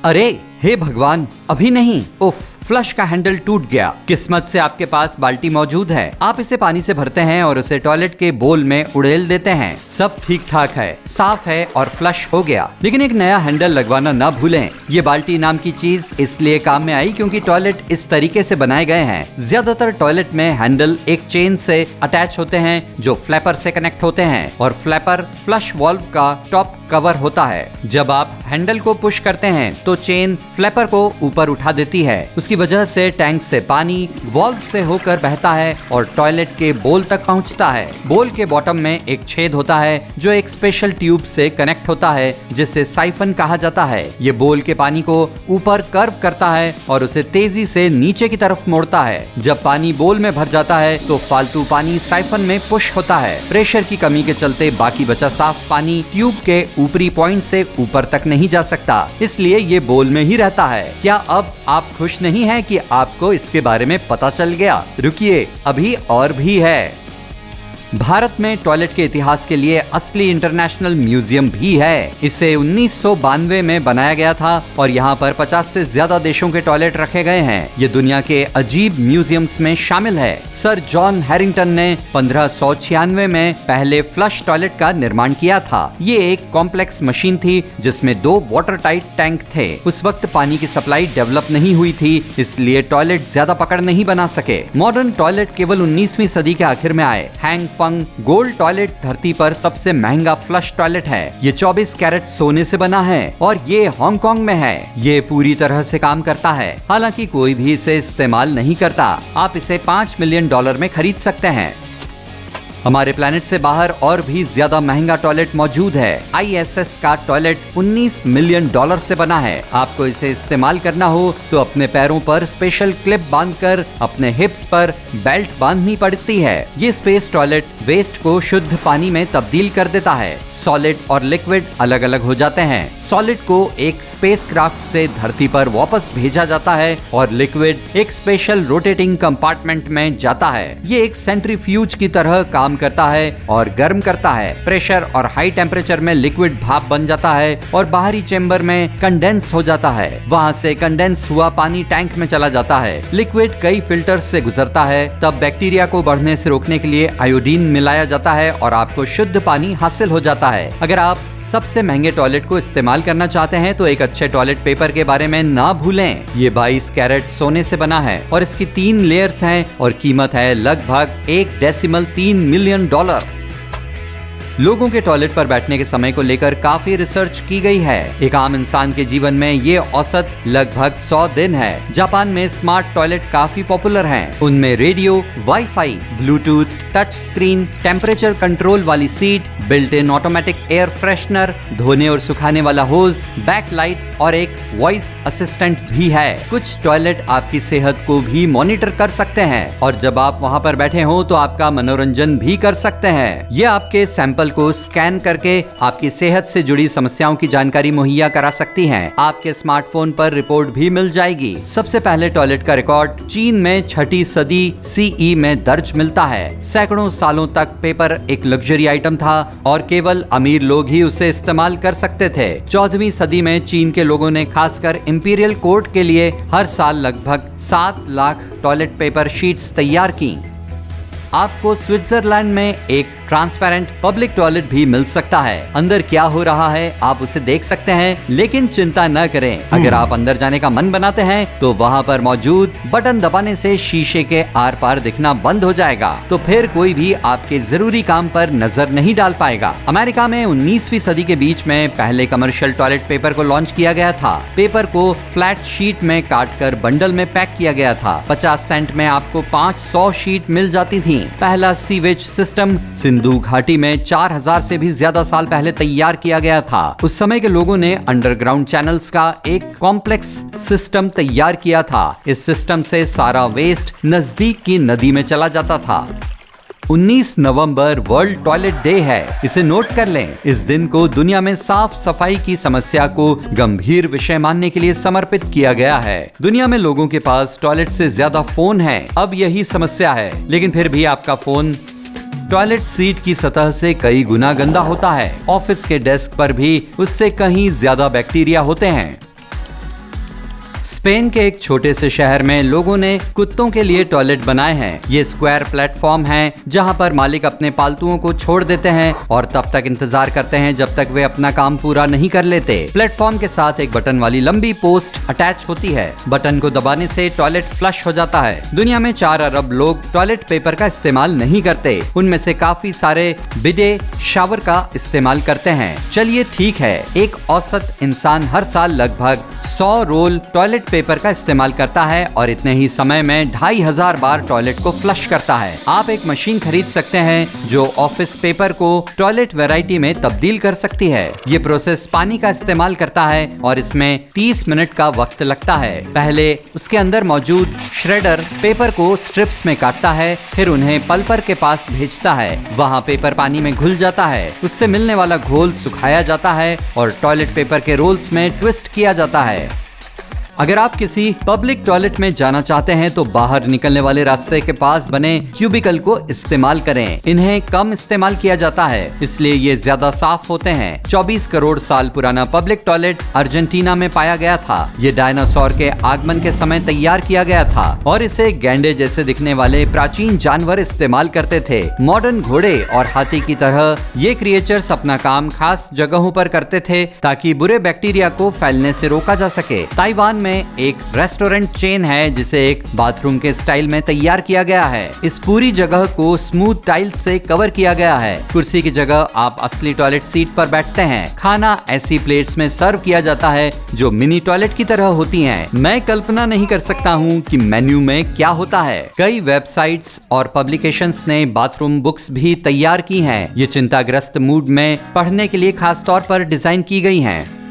अरे हे भगवान, अभी नहीं। उफ, फ्लश का हैंडल टूट गया। किस्मत से आपके पास बाल्टी मौजूद है। आप इसे पानी से भरते हैं और उसे टॉयलेट के बोल में उड़ेल देते हैं। सब ठीक ठाक है, साफ है और फ्लश हो गया। लेकिन एक नया हैंडल लगवाना ना भूलें। ये बाल्टी नाम की चीज इसलिए काम में आई क्योंकि टॉयलेट इस तरीके से बनाए गए हैं। ज्यादातर टॉयलेट में हैंडल एक चेन से अटैच होते हैं जो फ्लैपर से कनेक्ट होते हैं और फ्लैपर फ्लश वाल्व का टॉप कवर होता है। जब आप हैंडल को पुश करते हैं तो चेन फ्लैपर को ऊपर उठा देती है। उसकी वजह से टैंक से पानी वाल्व से होकर बहता है और टॉयलेट के बोल तक पहुंचता है। बोल के बॉटम में एक छेद होता है जो एक स्पेशल ट्यूब से कनेक्ट होता है जिसे साइफन कहा जाता है। ये बोल के पानी को ऊपर कर्व करता है और उसे तेजी से नीचे की तरफ मोड़ता है। जब पानी बोल में भर जाता है तो फालतू पानी साइफन में पुश होता है। प्रेशर की कमी के चलते बाकी बचा साफ पानी ट्यूब के ऊपरी पॉइंट से ऊपर तक नहीं जा सकता, इसलिए ये बोल में ही रहता है। क्या अब आप खुश नहीं हैं कि आपको इसके बारे में पता चल गया? रुकिए, अभी और भी है। भारत में टॉयलेट के इतिहास के लिए असली इंटरनेशनल म्यूजियम भी है। इसे 1992 में बनाया गया था और यहाँ पर 50 से ज्यादा देशों के टॉयलेट रखे गए हैं। ये दुनिया के अजीब म्यूजियम्स में शामिल है। सर जॉन हैरिंगटन ने 1596 में पहले फ्लश टॉयलेट का निर्माण किया था। ये एक कॉम्प्लेक्स मशीन थी जिसमें 2 वाटर टाइट टैंक थे। उस वक्त पानी की सप्लाई डेवलप नहीं हुई थी, इसलिए टॉयलेट ज्यादा पकड़ नहीं बना सके। मॉडर्न टॉयलेट केवल 19वीं सदी के आखिर में आए। हैंग फंग गोल्ड टॉयलेट धरती पर सबसे महंगा फ्लश टॉयलेट है। ये 24 कैरेट सोने से बना है और ये हांगकांग में है। ये पूरी तरह से काम करता है, हालांकि कोई भी इसे इस्तेमाल नहीं करता। आप इसे $5 मिलियन में खरीद सकते हैं। हमारे प्लेनेट से बाहर और भी ज्यादा महंगा टॉयलेट मौजूद है। ISS का टॉयलेट $19 मिलियन से बना है। आपको इसे इस्तेमाल करना हो तो अपने पैरों पर स्पेशल क्लिप बांधकर अपने हिप्स पर बेल्ट बांधनी पड़ती है। ये स्पेस टॉयलेट वेस्ट को शुद्ध पानी में तब्दील कर देता है। सॉलिड और लिक्विड अलग अलग हो जाते हैं। सॉलिड को एक स्पेसक्राफ्ट से धरती पर वापस भेजा जाता है और लिक्विड एक स्पेशल रोटेटिंग कंपार्टमेंट में जाता है। ये एक सेंट्रीफ्यूज की तरह काम करता है और गर्म करता है। प्रेशर और हाई टेम्परेचर में लिक्विड भाप बन जाता है और बाहरी चेंबर में कंडेंस हो जाता है। वहाँ से कंडेंस हुआ पानी टैंक में चला जाता है। लिक्विड कई फिल्टर से गुजरता है, तब बैक्टीरिया को बढ़ने से रोकने के लिए आयोडीन मिलाया जाता है और आपको शुद्ध पानी हासिल हो जाता है। अगर आप सबसे महंगे टॉयलेट को इस्तेमाल करना चाहते हैं तो एक अच्छे टॉयलेट पेपर के बारे में ना भूलें। ये 22 कैरेट सोने से बना है और इसकी 3 लेयर्स हैं और कीमत है लगभग $1.3 मिलियन। लोगों के टॉयलेट पर बैठने के समय को लेकर काफी रिसर्च की गई है। एक आम इंसान के जीवन में ये औसत लगभग 100 दिन है। जापान में स्मार्ट टॉयलेट काफी पॉपुलर हैं। उनमें radio, wifi, Bluetooth, touch screen, temperature control वाली seat, built in automatic air freshener, धोने और सुखाने वाला होज, बैक लाइट और एक वॉइस असिस्टेंट भी है। कुछ टॉयलेट आपकी सेहत को भी मॉनिटर कर सकते हैं और जब आप वहाँ पर बैठे हो तो आपका मनोरंजन भी कर सकते हैं। ये आपके सैंपल को स्कैन करके आपकी सेहत से जुड़ी समस्याओं की जानकारी मुहैया करा सकती हैं। आपके स्मार्टफोन पर रिपोर्ट भी मिल जाएगी। सबसे पहले टॉयलेट का रिकॉर्ड चीन में 6ठी सदी CE में दर्ज मिलता है। सैकड़ों सालों तक पेपर एक लग्जरी आइटम था और केवल अमीर लोग ही उसे इस्तेमाल कर सकते थे। 14वीं सदी में चीन के लोगों ने खासकर इंपीरियल कोर्ट के लिए हर साल लगभग 7 लाख टॉयलेट पेपर शीट्स तैयार की। आपको स्विट्जरलैंड में एक ट्रांसपेरेंट पब्लिक टॉयलेट भी मिल सकता है। अंदर क्या हो रहा है आप उसे देख सकते हैं, लेकिन चिंता न करें। अगर आप अंदर जाने का मन बनाते हैं तो वहाँ पर मौजूद बटन दबाने से शीशे के आर पार दिखना बंद हो जाएगा, तो फिर कोई भी आपके जरूरी काम पर नजर नहीं डाल पाएगा। अमेरिका में 19वीं सदी के बीच में पहले कमर्शियल टॉयलेट पेपर को लॉन्च किया गया था। पेपर को फ्लैट शीट में काट कर बंडल में पैक किया गया था। 50 सेंट में आपको 500 शीट मिल जाती थी। पहला सीवेज सिस्टम सिंधु घाटी में 4000 से भी ज्यादा साल पहले तैयार किया गया था। उस समय के लोगों ने अंडरग्राउंड चैनल्स का एक कॉम्प्लेक्स सिस्टम तैयार किया था। इस सिस्टम से सारा वेस्ट नजदीक की नदी में चला जाता था। 19 नवंबर वर्ल्ड टॉयलेट डे है, इसे नोट कर लें। इस दिन को दुनिया में साफ सफाई की समस्या को गंभीर विषय मानने के लिए समर्पित किया गया है। दुनिया में लोगों के पास टॉयलेट से ज्यादा फोन है। अब यही समस्या है, लेकिन फिर भी आपका फोन टॉयलेट सीट की सतह से कई गुना गंदा होता है। ऑफिस के डेस्क पर भी उससे कहीं ज्यादा बैक्टीरिया होते हैं। स्पेन के एक छोटे से शहर में लोगों ने कुत्तों के लिए टॉयलेट बनाए हैं। ये स्क्वायर प्लेटफॉर्म है जहाँ पर मालिक अपने पालतुओं को छोड़ देते हैं और तब तक इंतजार करते हैं जब तक वे अपना काम पूरा नहीं कर लेते। प्लेटफॉर्म के साथ एक बटन वाली लंबी पोस्ट अटैच होती है। बटन को दबाने से टॉयलेट फ्लश हो जाता है। दुनिया में 4 अरब लोग टॉयलेट पेपर का इस्तेमाल नहीं करते। उनमें से काफी सारे बिडे शावर का इस्तेमाल करते हैं। चलिए ठीक है, एक औसत इंसान हर साल लगभग 100 रोल टॉयलेट पेपर का इस्तेमाल करता है और इतने ही समय में 2500 बार टॉयलेट को फ्लश करता है। आप एक मशीन खरीद सकते हैं जो ऑफिस पेपर को टॉयलेट वैरायटी में तब्दील कर सकती है। ये प्रोसेस पानी का इस्तेमाल करता है और इसमें 30 मिनट का वक्त लगता है। पहले उसके अंदर मौजूद श्रेडर पेपर को स्ट्रिप्स में काटता है, फिर उन्हें पल्पर के पास भेजता है। वहाँ पेपर पानी में घुल जाता है। उससे मिलने वाला घोल सुखाया जाता है और टॉयलेट पेपर के रोल्स में ट्विस्ट किया जाता है। अगर आप किसी पब्लिक टॉयलेट में जाना चाहते हैं तो बाहर निकलने वाले रास्ते के पास बने क्यूबिकल को इस्तेमाल करें। इन्हें कम इस्तेमाल किया जाता है, इसलिए ये ज्यादा साफ होते हैं। 24 करोड़ साल पुराना पब्लिक टॉयलेट अर्जेंटीना में पाया गया था। ये डायनासोर के आगमन के समय तैयार किया गया था और इसे गैंडे जैसे दिखने वाले प्राचीन जानवर इस्तेमाल करते थे। मॉडर्न घोड़े और हाथी की तरह ये क्रिएचर्स अपना काम खास जगहों पर करते थे ताकि बुरे बैक्टीरिया को फैलने से रोका जा सके। ताइवान में एक रेस्टोरेंट चेन है जिसे एक बाथरूम के स्टाइल में तैयार किया गया है। इस पूरी जगह को स्मूथ टाइल्स से कवर किया गया है। कुर्सी की जगह आप असली टॉयलेट सीट पर बैठते हैं। खाना ऐसी प्लेट्स में सर्व किया जाता है जो मिनी टॉयलेट की तरह होती हैं। मैं कल्पना नहीं कर सकता हूँ कि मेन्यू में क्या होता है। कई वेबसाइट्स और पब्लिकेशंस ने बाथरूम बुक्स भी तैयार की हैं। ये चिंताग्रस्त मूड में पढ़ने के लिए खास तौर पर डिजाइन की गई हैं।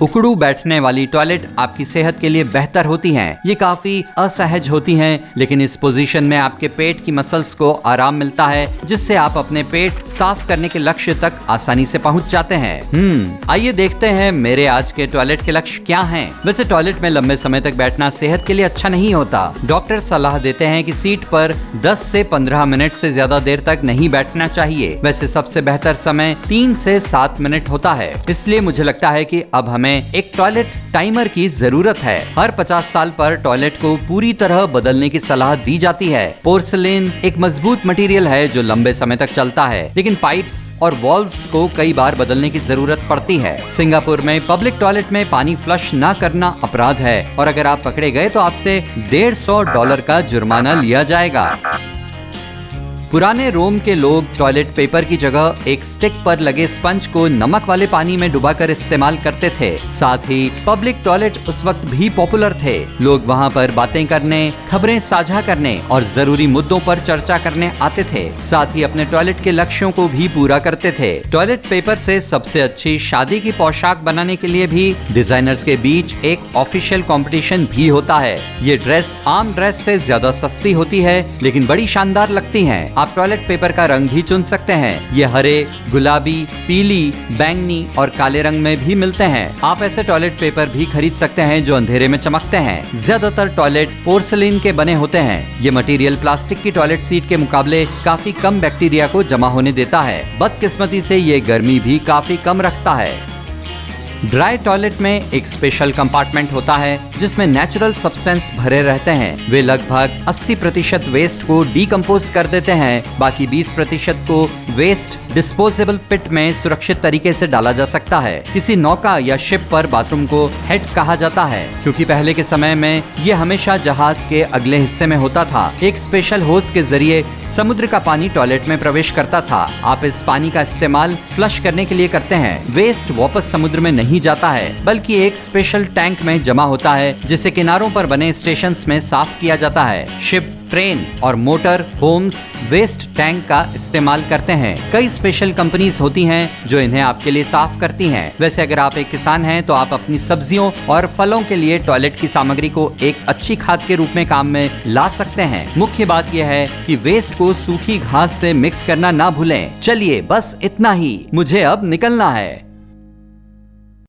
उकड़ू बैठने वाली टॉयलेट आपकी सेहत के लिए बेहतर होती हैं। ये काफी असहज होती हैं, लेकिन इस पोजीशन में आपके पेट की मसल्स को आराम मिलता है, जिससे आप अपने पेट साफ करने के लक्ष्य तक आसानी से पहुंच जाते हैं। आइए देखते हैं मेरे आज के टॉयलेट के लक्ष्य क्या हैं। वैसे टॉयलेट में लंबे समय तक बैठना सेहत के लिए अच्छा नहीं होता। डॉक्टर सलाह देते हैं कि सीट पर 10 से 15 मिनट से ज्यादा देर तक नहीं बैठना चाहिए। वैसे सबसे बेहतर समय 3 से 7 मिनट होता है। इसलिए मुझे लगता है कि अब हमें एक टॉयलेट टाइमर की जरूरत है। हर 50 साल पर टॉयलेट को पूरी तरह बदलने की सलाह दी जाती है। पोर्सिलेन एक मजबूत मटेरियल है जो लंबे समय तक चलता है, लेकिन पाइप्स और वॉल्व्स को कई बार बदलने की जरूरत पड़ती है। सिंगापुर में पब्लिक टॉयलेट में पानी फ्लश न करना अपराध है और अगर आप पकड़े गए तो आपसे $150 का जुर्माना लिया जाएगा। पुराने रोम के लोग टॉयलेट पेपर की जगह एक स्टिक पर लगे स्पंज को नमक वाले पानी में डुबाकर इस्तेमाल करते थे। साथ ही पब्लिक टॉयलेट उस वक्त भी पॉपुलर थे। लोग वहां पर बातें करने, खबरें साझा करने और जरूरी मुद्दों पर चर्चा करने आते थे। साथ ही अपने टॉयलेट के लक्ष्यों को भी पूरा करते थे। टॉयलेट पेपर से सबसे अच्छी शादी की पोशाक बनाने के लिए भी डिजाइनर्स के बीच एक ऑफिशियल कंपटीशन भी होता है। ये ड्रेस आम ड्रेस से ज्यादा सस्ती होती है, लेकिन बड़ी शानदार लगती है। आप टॉयलेट पेपर का रंग भी चुन सकते हैं। ये हरे, गुलाबी, पीली, बैंगनी और काले रंग में भी मिलते हैं। आप ऐसे टॉयलेट पेपर भी खरीद सकते हैं जो अंधेरे में चमकते हैं। ज्यादातर टॉयलेट पोर्सिलेन के बने होते हैं। ये मटेरियल प्लास्टिक की टॉयलेट सीट के मुकाबले काफी कम बैक्टीरिया को जमा होने देता है। बदकिस्मती से ये गर्मी भी काफी कम रखता है। ड्राई टॉयलेट में एक स्पेशल कंपार्टमेंट होता है जिसमें नेचुरल सब्सटेंस भरे रहते हैं। वे लगभग 80% वेस्ट को डीकम्पोज कर देते हैं। बाकी 20% को वेस्ट डिस्पोजेबल पिट में सुरक्षित तरीके से डाला जा सकता है। किसी नौका या शिप पर बाथरूम को हेड कहा जाता है, क्योंकि पहले के समय में ये हमेशा जहाज के अगले हिस्से में होता था। एक स्पेशल होस के जरिए समुद्र का पानी टॉयलेट में प्रवेश करता था। आप इस पानी का इस्तेमाल फ्लश करने के लिए करते हैं। वेस्ट वापस समुद्र में नहीं जाता है, बल्कि एक स्पेशल टैंक में जमा होता है जिसे किनारों पर बने स्टेशंस में साफ किया जाता है। शिप, ट्रेन और मोटर होम्स वेस्ट टैंक का इस्तेमाल करते हैं। कई स्पेशल कंपनीज होती हैं जो इन्हें आपके लिए साफ करती हैं। वैसे अगर आप एक किसान हैं तो आप अपनी सब्जियों और फलों के लिए टॉयलेट की सामग्री को एक अच्छी खाद के रूप में काम में ला सकते हैं। मुख्य बात यह है कि वेस्ट को सूखी घास से मिक्स करना ना भूलें। चलिए बस इतना ही, मुझे अब निकलना है।